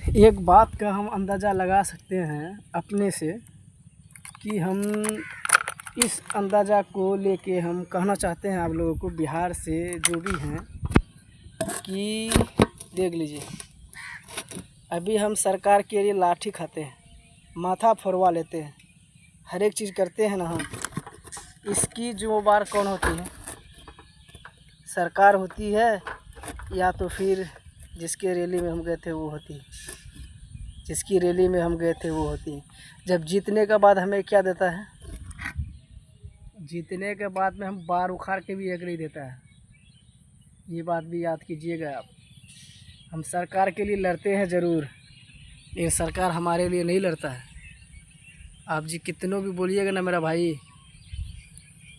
एक बात का हम अंदाज़ा लगा सकते हैं अपने से कि हम इस अंदाज़ा को लेके हम कहना चाहते हैं आप लोगों को, बिहार से जो भी हैं, कि देख लीजिए, अभी हम सरकार के लिए लाठी खाते हैं, माथा फोड़वा लेते हैं, हर एक चीज़ करते हैं ना हम। इसकी ज़िम्मेदार कौन होती है? सरकार होती है, या तो फिर जिसके रैली में हम गए थे वो होती है? जिसकी रैली में हम गए थे वो होती है। जब जीतने के बाद हमें क्या देता है? जीतने के बाद में हम बार उखाड़ के भी एक नहीं देता है। ये बात भी याद कीजिएगा आप। हम सरकार के लिए लड़ते हैं ज़रूर, लेकिन सरकार हमारे लिए नहीं लड़ता है। आप जी कितनों भी बोलिएगा ना मेरा भाई,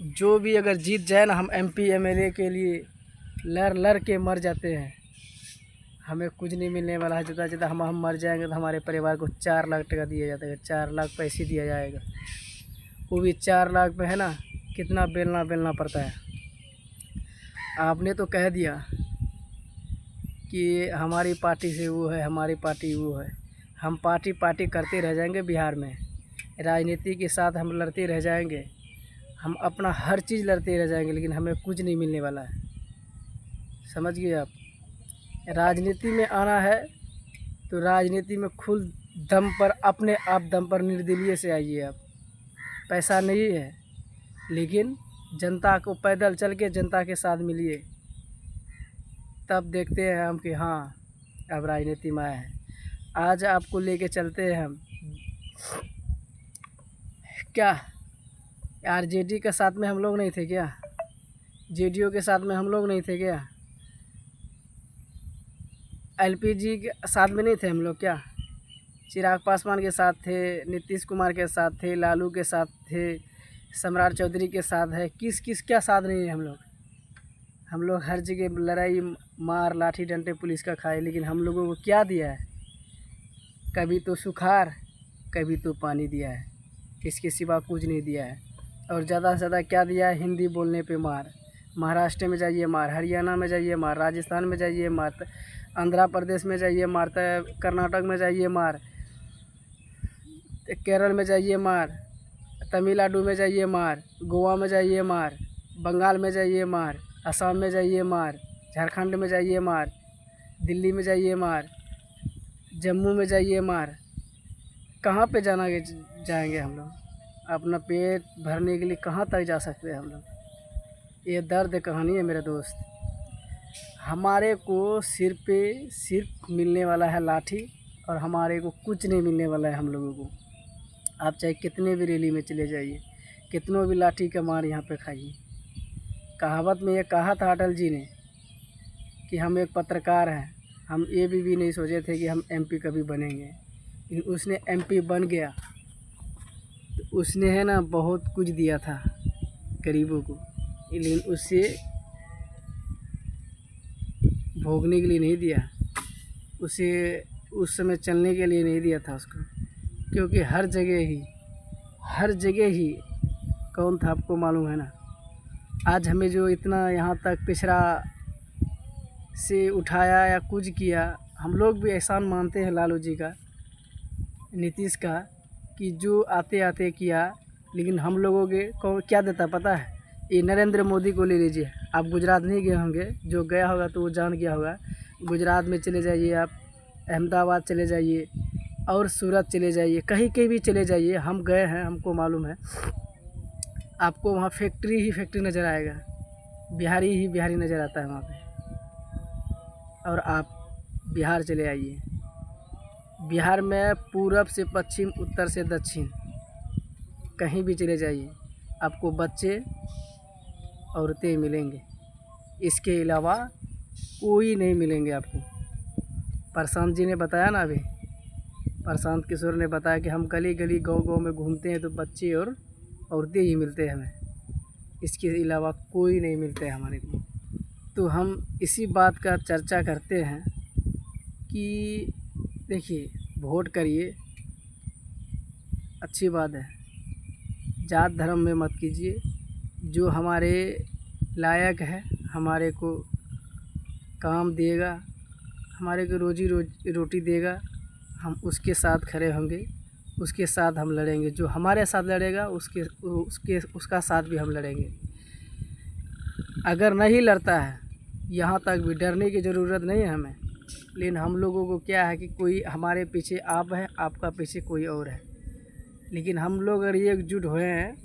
जो भी अगर जीत जाए ना, हम MP MLA के लिए लड़ के मर जाते हैं। हमें कुछ नहीं मिलने वाला है। जितना जितना हम मर जाएंगे तो हमारे परिवार को 4 लाख टका दिया जाता है, 4 लाख पैसे दिया जाएगा। वो भी 4 लाख में है ना, कितना बेलना पड़ता है। आपने तो कह दिया कि हमारी पार्टी से वो है, हमारी पार्टी वो है। हम पार्टी करते रह जाएंगे बिहार में, राजनीति के साथ हम लड़ते रह जाएंगे, हम अपना हर चीज़ लड़ते रह जाएंगे, लेकिन हमें कुछ नहीं मिलने वाला है। समझ गए आप? राजनीति में आना है तो राजनीति में खुद दम पर, अपने आप दम पर निर्दलीय से आइए आप। पैसा नहीं है, लेकिन जनता को पैदल चल के जनता के साथ मिलिए, तब देखते हैं हम कि हाँ अब राजनीति में आए हैं। आज आपको लेके चलते हैं हम। क्या RJD के साथ में हम लोग नहीं थे क्या? JDO के साथ में हम लोग नहीं थे क्या? LPG के साथ में नहीं थे हम लोग क्या? चिराग पासवान के साथ थे, नीतीश कुमार के साथ थे, लालू के साथ थे, सम्राट चौधरी के साथ है। किस क्या साथ नहीं है हम लोग? हम लोग हर जगह लड़ाई मार लाठी डंडे पुलिस का खाए, लेकिन हम लोगों को क्या दिया है? कभी तो सुखाड़, कभी तो पानी दिया है, इसके सिवा कुछ नहीं दिया है। और ज़्यादा से ज़्यादा क्या दिया है? हिंदी बोलने पे मार। महाराष्ट्र में जाइए मार, हरियाणा में जाइए मार, राजस्थान में जाइए मार, आंध्र प्रदेश में जाइए मार, कर्नाटक में जाइए मार, केरल में जाइए मार, तमिलनाडु में जाइए मार, गोवा में जाइए मार, बंगाल में जाइए मार, असम में जाइए मार, झारखंड में जाइए मार, दिल्ली में जाइए मार, जम्मू में जाइए मार। कहाँ पे जाएंगे हम लोग? अपना पेट भरने के लिए कहाँ तक जा सकते हैं हम लोग? ये दर्द कहानी है मेरे दोस्त। हमारे को सिर पे सिर्फ मिलने वाला है लाठी, और हमारे को कुछ नहीं मिलने वाला है हम लोगों को। आप चाहे कितने भी रैली में चले जाइए, कितनों भी लाठी का मार यहाँ पे खाइए। कहावत में ये कहा था अटल जी ने कि हम एक पत्रकार हैं, हम ये भी नहीं सोचे थे कि हम MP कभी बनेंगे, लेकिन उसने MP बन गया। तो उसने है ना बहुत कुछ दिया था गरीबों को, लेकिन उससे भोगने के लिए नहीं दिया, उसे उस समय चलने के लिए नहीं दिया था उसको। क्योंकि हर जगह ही कौन था आपको मालूम है ना? आज हमें जो इतना यहाँ तक पिछड़ा से उठाया या कुछ किया, हम लोग भी एहसान मानते हैं लालू जी का, नीतीश का, कि जो आते आते किया। लेकिन हम लोगों के को क्या देता पता है? ये नरेंद्र मोदी को ले लीजिए। आप गुजरात नहीं गए होंगे, जो गया होगा तो वो जान गया होगा। गुजरात में चले जाइए आप, अहमदाबाद चले जाइए, और सूरत चले जाइए, कहीं भी चले जाइए, हम गए हैं, हमको मालूम है। आपको वहाँ फैक्ट्री ही फैक्ट्री नज़र आएगा, बिहारी ही बिहारी नज़र आता है वहाँ पे। और आप बिहार चले आइए, बिहार में पूरब से पश्चिम, उत्तर से दक्षिण, कहीं भी चले जाइए, आपको बच्चे औरतें मिलेंगे, इसके अलावा कोई नहीं मिलेंगे आपको। प्रशांत जी ने बताया ना, अभी प्रशांत किशोर ने बताया कि हम गली गली गांव में घूमते हैं तो बच्चे और औरतें ही मिलते हैं हमें, इसके अलावा कोई नहीं मिलते हैं हमारे को। तो हम इसी बात का चर्चा करते हैं कि देखिए, वोट करिए, अच्छी बात है, जात धर्म में मत कीजिए। जो हमारे लायक है, हमारे को काम देगा, हमारे को रोजी रोटी देगा, हम उसके साथ खड़े होंगे, उसके साथ हम लड़ेंगे। जो हमारे साथ लड़ेगा उसका साथ भी हम लड़ेंगे। अगर नहीं लड़ता है, यहाँ तक भी डरने की ज़रूरत नहीं है हमें। लेकिन हम लोगों को क्या है कि कोई हमारे पीछे आप है, आपका पीछे कोई और है। लेकिन हम लोग अगर एकजुट हुए हैं,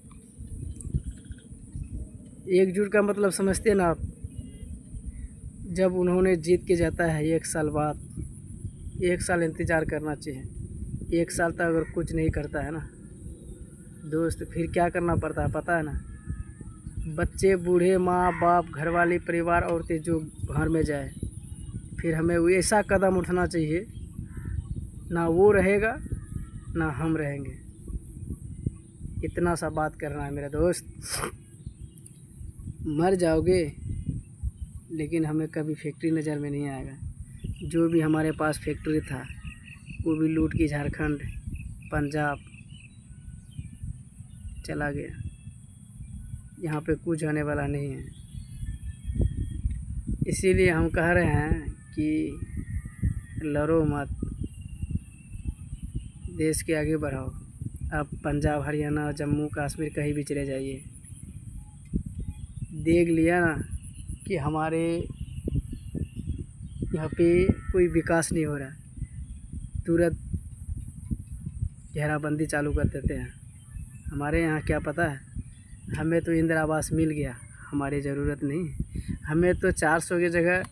एकजुट का मतलब समझते हैं ना आप। जब उन्होंने जीत के जाता है 1 साल बाद, 1 साल इंतज़ार करना चाहिए। 1 साल तक अगर कुछ नहीं करता है ना दोस्त, फिर क्या करना पड़ता है पता है ना। बच्चे, बूढ़े, माँ बाप, घरवाली, परिवार, औरतें जो घर में जाए, फिर हमें वो ऐसा कदम उठाना चाहिए, ना वो रहेगा ना हम रहेंगे। इतना सा बात करना है मेरा दोस्त। मर जाओगे लेकिन हमें कभी फैक्ट्री नज़र में नहीं आएगा। जो भी हमारे पास फैक्ट्री था वो भी लूट के झारखंड, पंजाब चला गया। यहाँ पे कुछ होने वाला नहीं है। इसीलिए हम कह रहे हैं कि लड़ो मत, देश के आगे बढ़ाओ। आप पंजाब, हरियाणा, जम्मू कश्मीर कहीं भी चले जाइए, देख लिया ना कि हमारे यहाँ पे कोई विकास नहीं हो रहा, तुरंत घेराबंदी चालू कर देते हैं। हमारे यहाँ क्या पता है, हमें तो इंदिरा आवास मिल गया, हमारी ज़रूरत नहीं। हमें तो 400 की जगह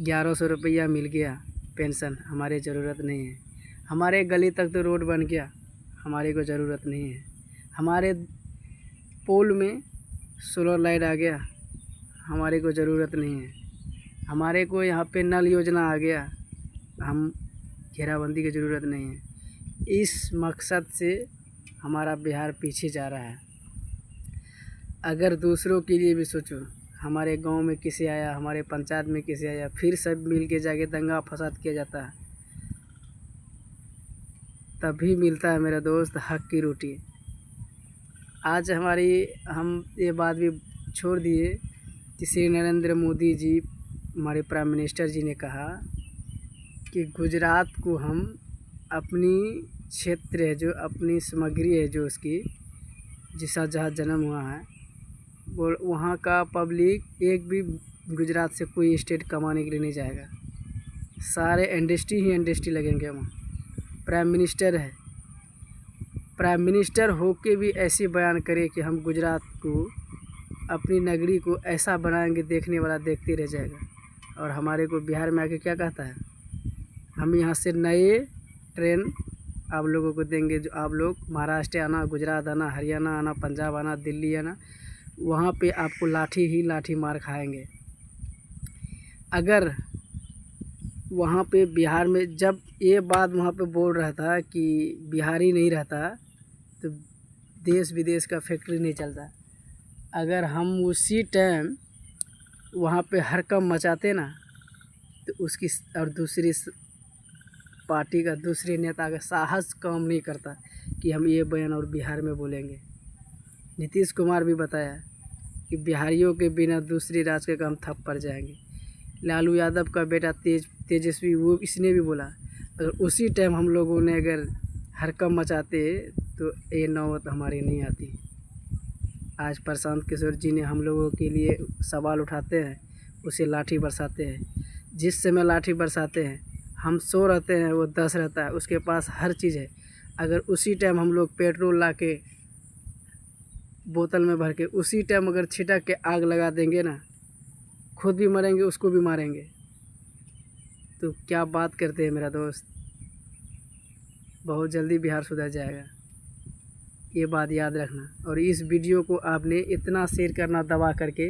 1100 रुपया मिल गया पेंशन, हमारी ज़रूरत नहीं है। हमारे गली तक तो रोड बन गया, हमारे को ज़रूरत नहीं है। हमारे पोल में सोलर लाइट आ गया, हमारे को ज़रूरत नहीं है। हमारे को यहाँ पे नल योजना आ गया, हम घेराबंदी की ज़रूरत नहीं है। इस मकसद से हमारा बिहार पीछे जा रहा है। अगर दूसरों के लिए भी सोचो, हमारे गांव में किसी आया, हमारे पंचायत में किसी आया, फिर सब मिल के जाके दंगा फसाद किया जाता है, तभी मिलता है मेरा दोस्त हक की रोटी। आज हम ये बात भी छोड़ दिए कि श्री नरेंद्र मोदी जी, हमारे प्राइम मिनिस्टर जी ने कहा कि गुजरात को हम अपनी क्षेत्र है, जो अपनी सामग्री है, जो उसकी जिसका जहाँ जन्म हुआ है, वो वहाँ का पब्लिक एक भी गुजरात से कोई स्टेट कमाने के लिए नहीं जाएगा। सारे इंडस्ट्री ही इंडस्ट्री लगेंगे वहाँ। प्राइम मिनिस्टर है, प्राइम मिनिस्टर होके भी ऐसी बयान करे कि हम गुजरात को, अपनी नगरी को ऐसा बनाएंगे, देखने वाला देखते रह जाएगा। और हमारे को बिहार में आके क्या कहता है, हम यहाँ से नए ट्रेन आप लोगों को देंगे, जो आप लोग महाराष्ट्र आना, गुजरात आना, हरियाणा आना, पंजाब आना, दिल्ली आना, वहाँ पे आपको लाठी ही लाठी मार खाएंगे। अगर वहाँ पे बिहार में जब ये बात वहाँ पे बोल रहा था कि बिहारी नहीं रहता तो देश विदेश का फैक्ट्री नहीं चलता। अगर हम उसी टाइम वहाँ पे हड़कंप मचाते ना, तो उसकी और दूसरी पार्टी का, दूसरे नेता का साहस काम नहीं करता कि हम ये बयान और बिहार में बोलेंगे। नीतीश कुमार भी बताया कि बिहारियों के बिना दूसरी राज्य के काम ठप पड़ जाएंगे। लालू यादव का बेटा तेजस्वी, वो इसने भी बोला। अगर उसी टाइम हम लोगों ने अगर हड़कंप मचाते तो ये नौबत हमारी नहीं आती। आज प्रशांत किशोर जी ने हम लोगों के लिए सवाल उठाते हैं, उसे लाठी बरसाते हैं। जिस समय लाठी बरसाते हैं, हम 100 रहते हैं, वो 10 रहता है, उसके पास हर चीज़ है। अगर उसी टाइम हम लोग पेट्रोल ला के बोतल में भर के उसी टाइम अगर छिटक के आग लगा देंगे ना, खुद भी मरेंगे, उसको भी मारेंगे। तो क्या बात करते हैं मेरा दोस्त। बहुत जल्दी बिहार सुधर जाएगा, ये बात याद रखना। और इस वीडियो को आपने इतना शेयर करना दबा करके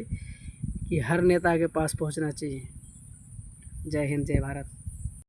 कि हर नेता के पास पहुंचना चाहिए। जय हिंद, जय भारत।